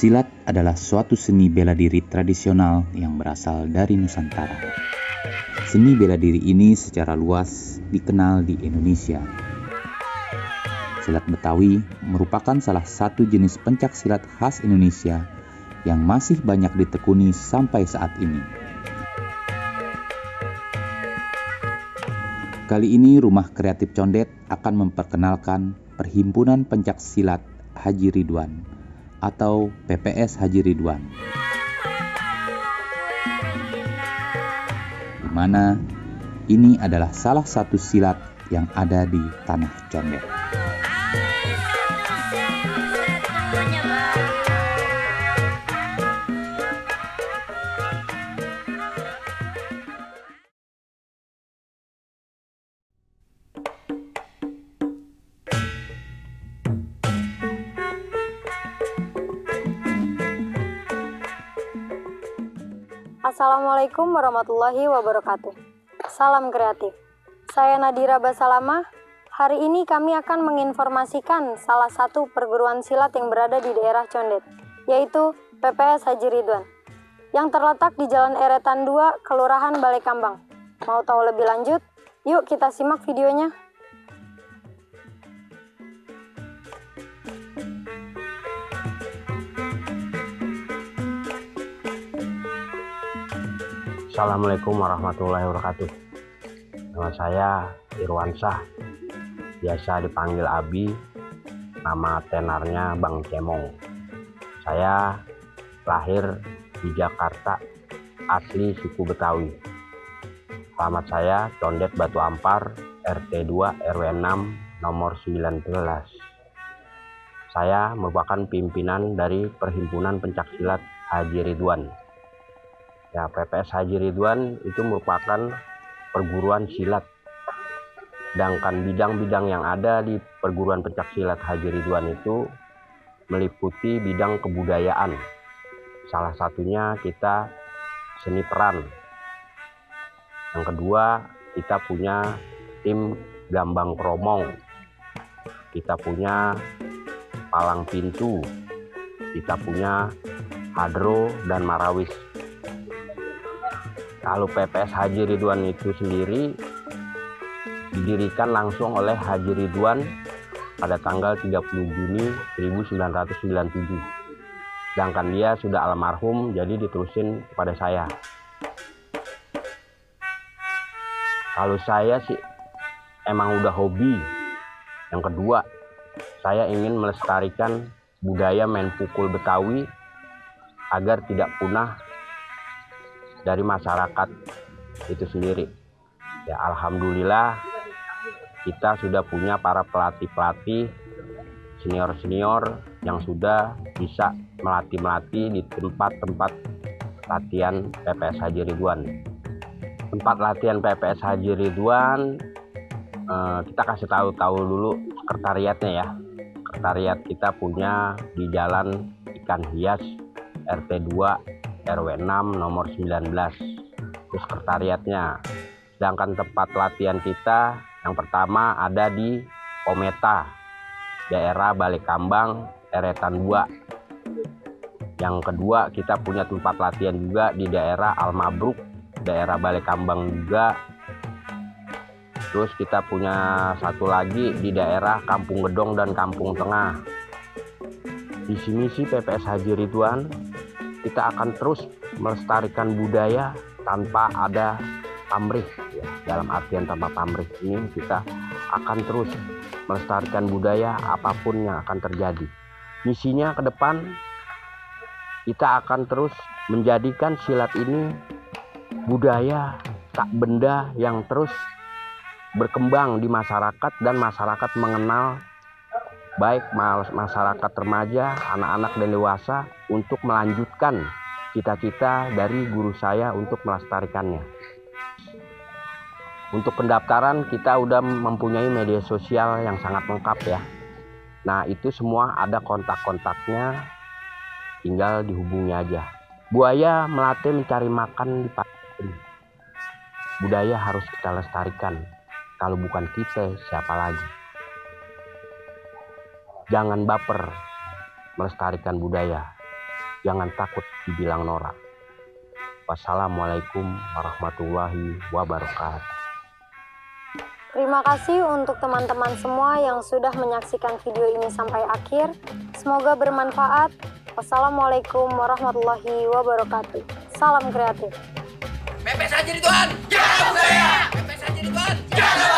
Silat adalah suatu seni bela diri tradisional yang berasal dari Nusantara. Seni bela diri ini secara luas dikenal di Indonesia. Silat Betawi merupakan salah satu jenis pencak silat khas Indonesia yang masih banyak ditekuni sampai saat ini. Kali ini Rumah Kreatif Condet akan memperkenalkan Perhimpunan Pencak Silat Haji Ridwan atau PPS Haji Ridwan, di mana ini adalah salah satu silat yang ada di Tanah Condet. Assalamualaikum warahmatullahi wabarakatuh. Salam kreatif. Saya Nadira Basalamah. Hari ini kami akan menginformasikan salah satu perguruan silat yang berada di daerah Condet, yaitu PPS Haji Ridwan, yang terletak di Jalan Eretan 2, Kelurahan Balai Kambang. Mau tahu lebih lanjut? Yuk kita simak videonya. Assalamualaikum warahmatullahi wabarakatuh. Nama saya Irwansyah, biasa dipanggil Abi, nama tenarnya Bang Cemong. Saya lahir di Jakarta, asli suku Betawi. Alamat saya Condet Batu Ampar, RT 2 RW 6 nomor 19. Saya merupakan pimpinan dari Perhimpunan Pencak Silat Haji Ridwan. Ya, PPS Haji Ridwan itu merupakan perguruan silat. Sedangkan bidang-bidang yang ada di perguruan pencak silat Haji Ridwan itu meliputi bidang kebudayaan. Salah satunya kita seni peran. Yang kedua, kita punya tim gambang kromong. Kita punya palang pintu. Kita punya hadro dan marawis. Kalau PPS Haji Ridwan itu sendiri didirikan langsung oleh Haji Ridwan pada tanggal 30 Juni 1997. Sedangkan dia sudah almarhum, jadi diterusin kepada saya. Kalau saya sih emang udah hobi. Yang kedua, saya ingin melestarikan budaya main pukul Betawi agar tidak punah dari masyarakat itu sendiri. Ya, alhamdulillah kita sudah punya para pelatih-pelatih senior-senior yang sudah bisa melatih di tempat-tempat latihan PPS Haji Ridwan. Tempat latihan PPS Haji Ridwan, kita kasih tahu dulu sekretariatnya ya. Sekretariat kita punya di Jalan Ikan Hias RT 2 RW 6 nomor 19. Itu sekretariatnya. Sedangkan tempat latihan kita yang pertama ada di Kometa, daerah Balai Kambang, Eretan 2. Yang kedua kita punya tempat latihan juga di daerah Al-Mabruk, daerah Balai Kambang juga. Terus kita punya satu lagi di daerah Kampung Gedong dan Kampung Tengah. Visi misi PPS Haji Ridwan, kita akan terus melestarikan budaya tanpa ada pamrih. Ya, dalam artian tanpa pamrih ini kita akan terus melestarikan budaya apapun yang akan terjadi. Misinya ke depan kita akan terus menjadikan silat ini budaya tak benda yang terus berkembang di masyarakat dan masyarakat mengenal, baik masyarakat remaja, anak-anak dan dewasa, untuk melanjutkan cita-cita dari guru saya untuk melestarikannya. Untuk pendaftaran kita udah mempunyai media sosial yang sangat lengkap ya. Nah, itu semua ada kontak-kontaknya, tinggal dihubungi aja. Buaya melatih mencari makan di pasir. Budaya harus kita lestarikan. Kalau bukan kita, siapa lagi? Jangan baper melestarikan budaya. jangan takut dibilang norak. Wassalamualaikum warahmatullahi wabarakatuh. Terima kasih untuk teman-teman semua yang sudah menyaksikan video ini sampai akhir. Semoga bermanfaat. Wassalamualaikum warahmatullahi wabarakatuh. Salam kreatif. Pepes aja di Tuhan. Jangan saya. Pepes aja di Tuhan. Jangan